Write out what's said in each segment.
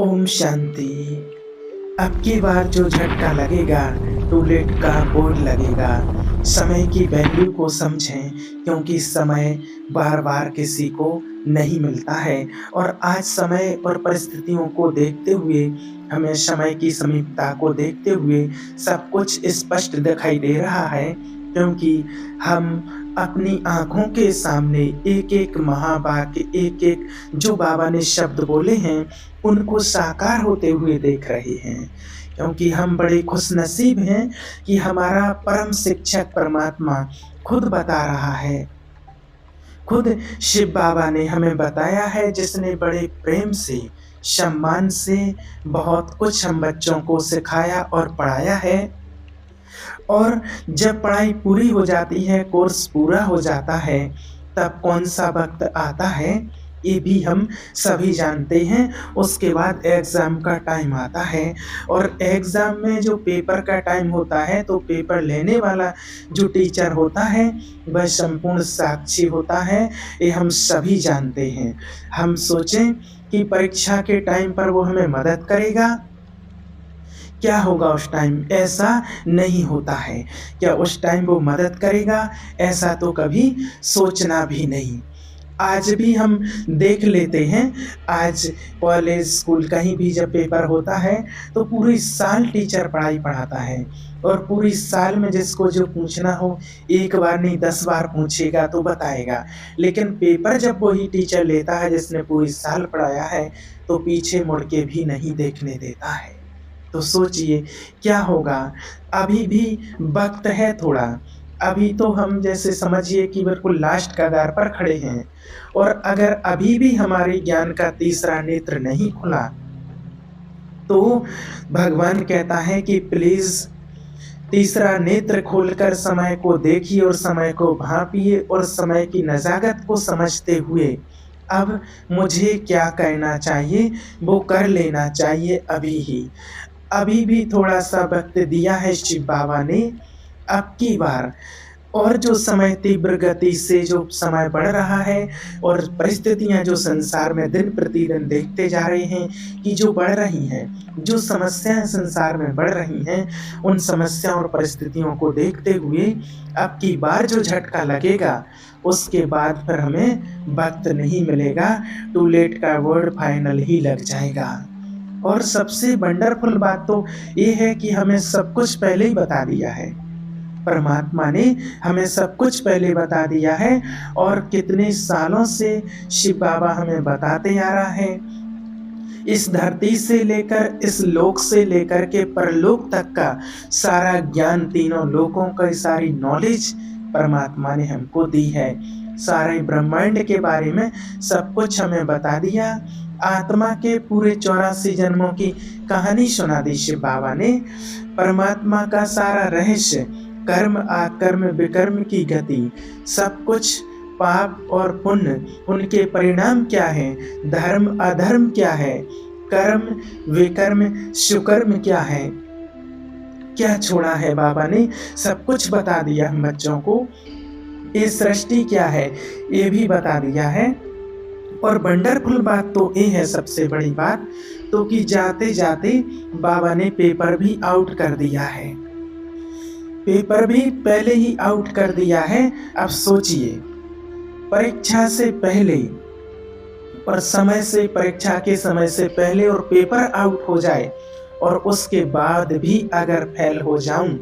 ओम शांति। अब की बार जो झटका लगेगा, टूलेट का बोर्ड लगेगा। समय की वैल्यू को समझें, क्योंकि समय बार-बार किसी को नहीं मिलता है और आज समय और परिस्थितियों को देखते हुए, हमें समय की समीपता को देखते हुए सब कुछ स्पष्ट दिखाई दे रहा है, क्योंकि हम अपनी आँखों के सामने एक-एक महावाक्य, एक-एक जो बाबा ने शब्द बोले हैं, उनको साकार होते हुए देख रहे हैं। क्योंकि हम बड़े खुशनसीब हैं कि हमारा परम शिक्षक परमात्मा खुद बता रहा है। खुद शिव बाबा ने हमें बताया है, जिसने बड़े प्रेम से, सम्मान से बहुत कुछ हम बच्चों को सिखाया और पढ़ाया है। और जब पढ़ाई पूरी हो जाती है, कोर्स पूरा हो जाता है, तब कौन-सा वक़्त आता है, ये भी हम सभी जानते हैं। उसके बाद एग्ज़ाम का टाइम आता है और एग्ज़ाम में जो पेपर का टाइम होता है, तो पेपर लेने वाला जो टीचर होता है, वह संपूर्ण साक्षी होता है, ये हम सभी जानते हैं। हम सोचें कि परीक्षा के टाइम पर वो हमें मदद करेगा, क्या होगा उस टाइम? ऐसा नहीं होता है। क्या उस टाइम वो मदद करेगा? ऐसा तो कभी सोचना भी नहीं। आज भी हम देख लेते हैं, आज कॉलेज, स्कूल कहीं भी जब पेपर होता है, तो पूरी साल टीचर पढ़ाई पढ़ाता है और पूरी साल में जिसको जो पूछना हो, 1 बार नहीं 10 बार पूछेगा तो बताएगा। लेकिन पेपर जब वही टीचर लेता है जिसने पूरी साल पढ़ाया है, तो पीछे मुड़ के भी नहीं देखने देता है। तो सोचिए क्या होगा? अभी भी वक़्त है थोड़ा। अभी तो हम जैसे समझिए कि बिल्कुल लास्ट कगार पर खड़े हैं और अगर अभी भी हमारे ज्ञान का तीसरा नेत्र नहीं खुला, तो भगवान कहता है कि प्लीज़ तीसरा नेत्र खोलकर समय को देखिए और समय को भाँपिए और समय की नज़ाकत को समझते हुए अब मुझे क्या करना चाहिए, वो कर लेना चाहिए अभी ही। अभी भी थोड़ा-सा वक़्त दिया है शिव बाबा ने, अब की बार। और जो समय तीव्र गति से जो समय बढ़ रहा है और परिस्थितियाँ जो संसार में दिन-प्रतिदिन देखते जा रहे हैं कि जो बढ़ रही हैं, जो समस्याएँ संसार में बढ़ रही हैं, उन समस्याओं और परिस्थितियों को देखते हुए अब की बार जो झटका लगेगा, उसके बाद फिर हमें वक़्त नहीं मिलेगा, टू लेट का वर्ड फाइनल ही लग जाएगा। और सबसे वंडरफुल बात तो ये है कि हमें सब कुछ पहले ही बता दिया है। परमात्मा ने हमें सब कुछ पहले बता दिया है और कितने सालों से शिव बाबा हमें बताते आ रहा है। इस धरती से लेकर, इस लोक से लेकर के परलोक तक का सारा ज्ञान, तीनों लोकों की सारी नॉलेज परमात्मा ने हमको दी है। सारे ब्रह्मांड के बारे में सब कुछ हमें बता दिया। आत्मा के पूरे 84 जन्मों की कहानी सुना दी शिव बाबा ने। परमात्मा का सारा रहस्य, कर्म अकर्म विकर्म की गति, सब कुछ, पाप और पुण्य, उनके परिणाम क्या हैं, धर्म अधर्म क्या है, कर्म विकर्म सुकर्म क्या है, क्या छोड़ा है बाबा ने, सब कुछ बता दिया हम बच्चों को। ये सृष्टि क्या है, ये भी बता दिया है। और वंडरफुल बात तो ये है, सबसे बड़ी बात तो कि जाते-जाते बाबा ने पेपर भी आउट कर दिया है। पेपर भी पहले ही आउट कर दिया है। अब सोचिए, परीक्षा से पहले और समय से, परीक्षा के समय से पहले और पेपर आउट हो जाए और उसके बाद भी अगर फेल हो जाऊं,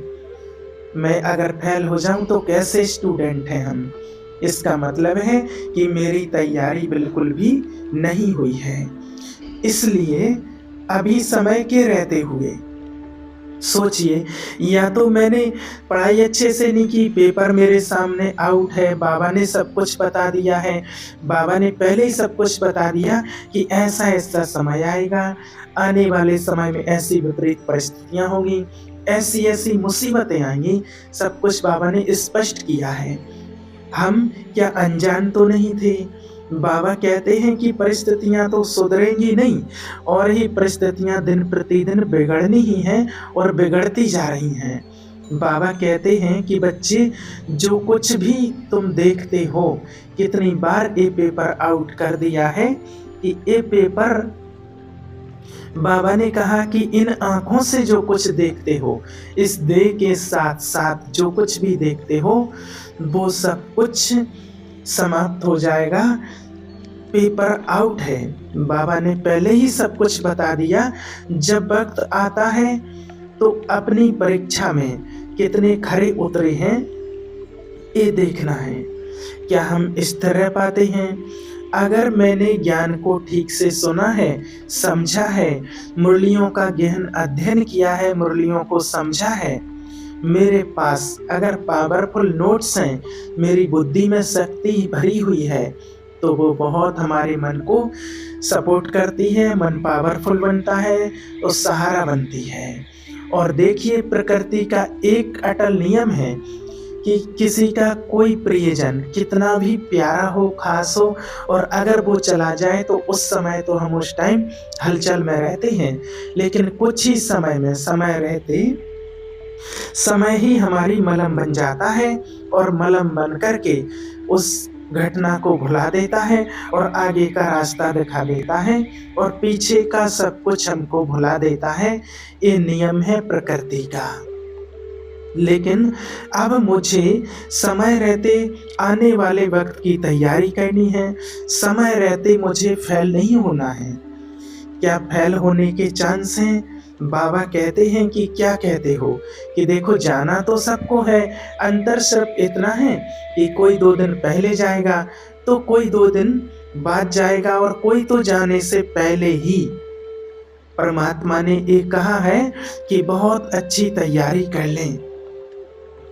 मैं अगर फेल हो जाऊं तो कैसे स्टूडेंट हैं हम? इसका मतलब है कि मेरी तैयारी बिल्कुल भी नहीं हुई है। इसलिए अभी समय के रहते हुए सोचिए, या तो मैंने पढ़ाई अच्छे से नहीं की, पेपर मेरे सामने आउट है, बाबा ने सब कुछ बता दिया है, बाबा ने पहले ही सब कुछ बता दिया कि ऐसा-ऐसा समय आएगा, आने वाले समय में ऐसी विपरीत परिस्थितियाँ होंगी, ऐसी-ऐसी मुसीबतें आएँगी, सब कुछ बाबा ने स्पष्ट किया है। हम क्या अनजान तो नहीं थे? बाबा कहते हैं कि परिस्थितियाँ तो सुधरेंगी नहीं और ये परिस्थितियाँ दिन-प्रतिदिन बिगड़नी ही हैं और बिगड़ती जा रही हैं। बाबा कहते हैं कि बच्चे, जो कुछ भी तुम देखते हो, कितनी बार ये पेपर आउट कर दिया है कि ये पेपर बाबा ने कहा कि इन आँखों से जो कुछ देखते हो, इस देह के साथ-साथ जो कुछ भी देखते हो, वो सब कुछ समाप्त हो जाएगा, पेपर आउट है। बाबा ने पहले ही सब कुछ बता दिया। जब वक़्त आता है तो अपनी परीक्षा में कितने खरे उतरे हैं, ये देखना है। क्या हम स्थिर रह पाते हैं? अगर मैंने ज्ञान को ठीक से सुना है, समझा है, मुरलियों का गहन अध्ययन किया है, मुरलियों को समझा है, मेरे पास अगर पावरफुल नोट्स हैं, मेरी बुद्धि में शक्ति भरी हुई है, तो वो बहुत हमारे मन को सपोर्ट करती है, मन पावरफुल बनता है और सहारा बनती है। और देखिए, प्रकृति का एक अटल नियम है कि किसी का कोई प्रियजन कितना भी प्यारा हो, खास हो, और अगर वो चला जाए तो उस समय तो हम उस टाइम हलचल में रहते हैं, लेकिन कुछ ही समय में, समय रहते समय ही हमारी मलहम बन जाता है और मलहम बन करके उस घटना को भुला देता है और आगे का रास्ता दिखा देता है और पीछे का सब कुछ हमको भुला देता है। ये नियम है प्रकृति का। लेकिन अब मुझे समय रहते आने वाले वक्त की तैयारी करनी है। समय रहते मुझे फेल नहीं होना है। क्या फेल होने के चांस हैं? बाबा कहते हैं कि क्या कहते हो कि देखो, जाना तो सबको है, अंतर सिर्फ इतना है कि कोई 2 दिन पहले जाएगा तो कोई 2 दिन बाद जाएगा और कोई तो जाने से पहले ही। परमात्मा ने ये कहा है कि बहुत अच्छी तैयारी कर लें,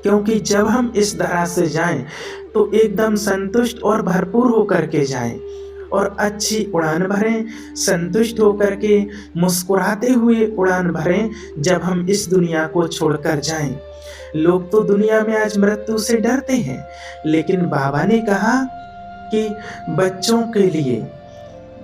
क्योंकि जब हम इस तरह से जाएं तो एकदम संतुष्ट और भरपूर होकर के जाएं और अच्छी उड़ान भरें, संतुष्ट होकर के मुस्कुराते हुए उड़ान भरें जब हम इस दुनिया को छोड़कर जाएं। लोग तो दुनिया में आज मृत्यु से डरते हैं, लेकिन बाबा ने कहा कि बच्चों के लिए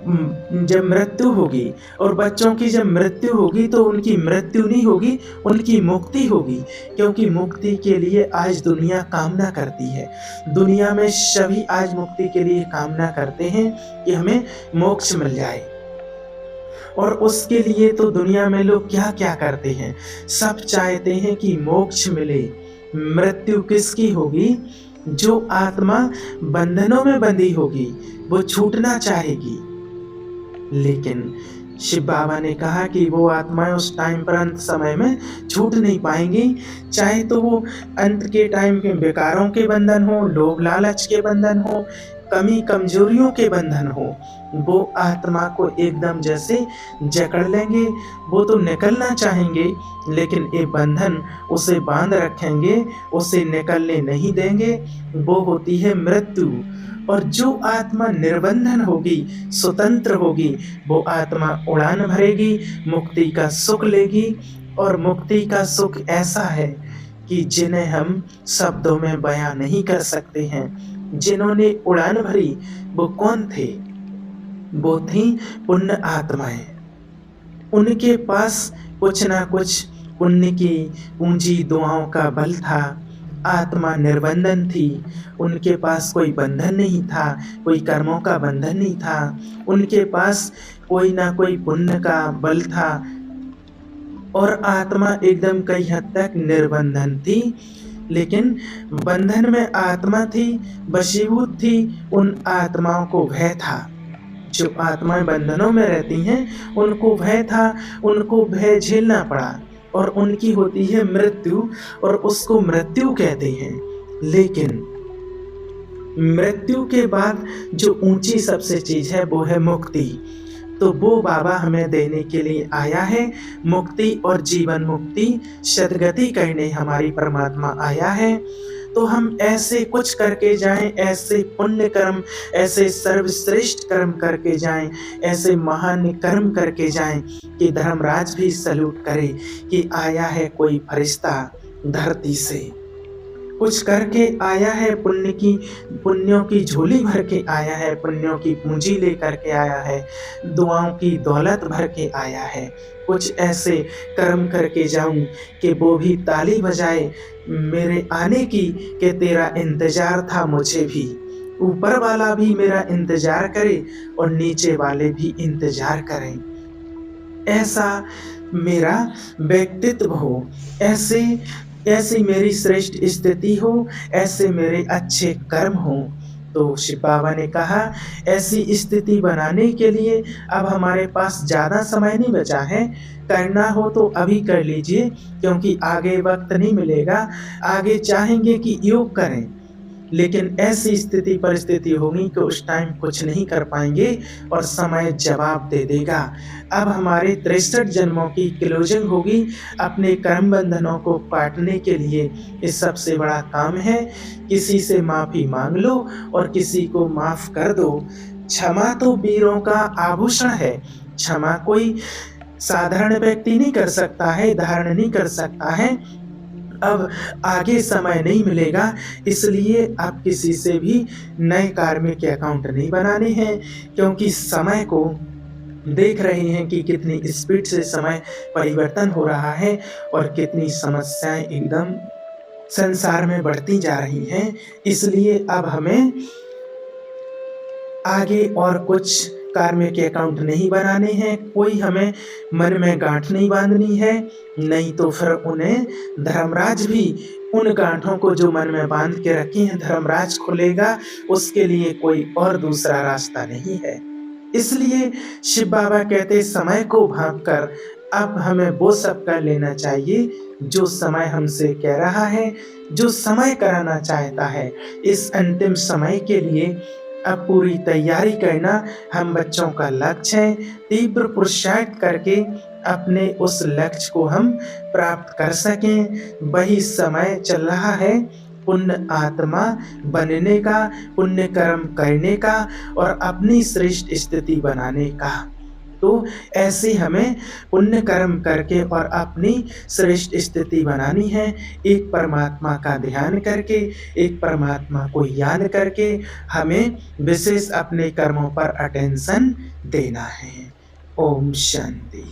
जब मृत्यु होगी, और बच्चों की जब मृत्यु होगी तो उनकी मृत्यु नहीं होगी, उनकी मुक्ति होगी, क्योंकि मुक्ति के लिए आज दुनिया कामना करती है। दुनिया में सभी आज मुक्ति के लिए कामना करते हैं कि हमें मोक्ष मिल जाए, और उसके लिए तो दुनिया में लोग क्या क्या करते हैं। सब चाहते हैं कि मोक्ष मिले। मृत्यु किसकी होगी? जो आत्मा बंधनों में बंधी होगी, वो छूटना चाहेगी। लेकिन शिव बाबा ने कहा कि वो आत्माएं उस टाइम पर, अंत समय में छूट नहीं पाएंगी, चाहे तो वो अंत के टाइम के विकारों के बंधन हो, लोभ लालच के बंधन हो, कमी कमजोरियों के बंधन हो, वो आत्मा को एकदम जैसे जकड़ लेंगे। वो तो निकलना चाहेंगे, लेकिन ये बंधन उसे बांध रखेंगे, उसे निकलने नहीं देंगे। वो होती है मृत्यु। और जो आत्मा निर्बंधन होगी, स्वतंत्र होगी, वो आत्मा उड़ान भरेगी, मुक्ति का सुख लेगी। और मुक्ति का सुख ऐसा है कि जिन्हें हम शब्दों में बयां नहीं कर सकते हैं। जिन्होंने उड़ान भरी वो कौन थे? वो थी पुण्य आत्माएं। उनके पास कुछ ना कुछ पुण्य की पूंजी दुआओं का बल था। आत्मा निर्बंधन थी, उनके पास कोई बंधन नहीं था, कोई कर्मों का बंधन नहीं था, उनके पास कोई ना कोई पुण्य का बल था, और आत्मा एकदम कई हद तक निर्बंधन थी। लेकिन बंधन में आत्मा थी, वशीभूत थी, उन आत्माओं को भय था। जो आत्माएं बंधनों में रहती हैं, उनको भय था, उनको भय झेलना पड़ा, और उनकी होती है मृत्यु, और उसको मृत्यु कहते हैं। लेकिन मृत्यु के बाद जो ऊंची सबसे चीज है वो है मुक्ति। तो वो बाबा हमें देने के लिए आया है। मुक्ति और जीवन मुक्ति सद्गति करने हमारी परमात्मा आया है। तो हम ऐसे कुछ करके जाएं, ऐसे पुण्य कर्म, ऐसे सर्वश्रेष्ठ कर्म करके जाएं, ऐसे महान कर्म करके जाएं कि धर्मराज भी सल्यूट करे कि आया है कोई फरिश्ता धरती से, कुछ करके आया है, पुण्यों की झोली भर के आया है, पुण्यों की पूंजी लेकर के आया है, दुआओं की दौलत भर के आया है। कुछ ऐसे कर्म करके जाऊं कि वो भी ताली बजाए मेरे आने की, कि तेरा इंतजार था मुझे भी। ऊपर वाला भी मेरा इंतजार करे और नीचे वाले भी इंतजार करें। ऐसा मेरा व्यक्तित्व हो, ऐसे ऐसी मेरी श्रेष्ठ स्थिति हो, ऐसे मेरे अच्छे कर्म हों। तो शिव बाबा ने कहा, ऐसी स्थिति बनाने के लिए अब हमारे पास ज़्यादा समय नहीं बचा है, करना हो तो अभी कर लीजिए क्योंकि आगे वक़्त नहीं मिलेगा। आगे चाहेंगे कि योग करें, लेकिन ऐसी स्थिति परिस्थिति होगी कि उस टाइम कुछ नहीं कर पाएँगे और समय जवाब दे देगा। अब हमारे 63 जन्मों की क्लोजिंग होगी अपने कर्म बंधनों को काटने के लिए। ये सबसे बड़ा काम है, किसी से माफ़ी माँग लो और किसी को माफ़ कर दो। क्षमा तो वीरों का आभूषण है, क्षमा कोई साधारण व्यक्ति नहीं कर सकता है, धारण नहीं कर सकता है। अब आगे समय नहीं मिलेगा, इसलिए आप किसी से भी नए कार्मिक अकाउंट नहीं बनाने हैं क्योंकि समय को देख रहे हैं कि कितनी स्पीड से समय परिवर्तन हो रहा है और कितनी समस्याएँ एकदम संसार में बढ़ती जा रही हैं। इसलिए अब हमें आगे और कुछ कार्मिक अकाउंट नहीं बनाने हैं, कोई हमें मन में गाँठ नहीं बाँधनी है, नहीं तो फिर उन्हें धर्मराज भी उन गाँठों को जो मन में बाँध के रखी हैं धर्मराज खोलेगा, उसके लिए कोई और दूसरा रास्ता नहीं है। इसलिए शिव बाबा कहते समय को भाँप कर अब हमें वो सब कर लेना चाहिए जो समय हमसे कह रहा है, जो समय कराना चाहता है। इस अंतिम समय के लिए अब पूरी तैयारी करना हम बच्चों का लक्ष्य है। तीव्र पुरुषार्थ करके अपने उस लक्ष्य को हम प्राप्त कर सकें। वही समय चल रहा है पुण्य आत्मा बनने का, पुण्य कर्म करने का और अपनी श्रेष्ठ स्थिति बनाने का। तो ऐसे हमें पुण्य कर्म करके और अपनी श्रेष्ठ स्थिति बनानी है। एक परमात्मा का ध्यान करके, एक परमात्मा को याद करके हमें विशेष अपने कर्मों पर अटेंशन देना है। ओम शांति।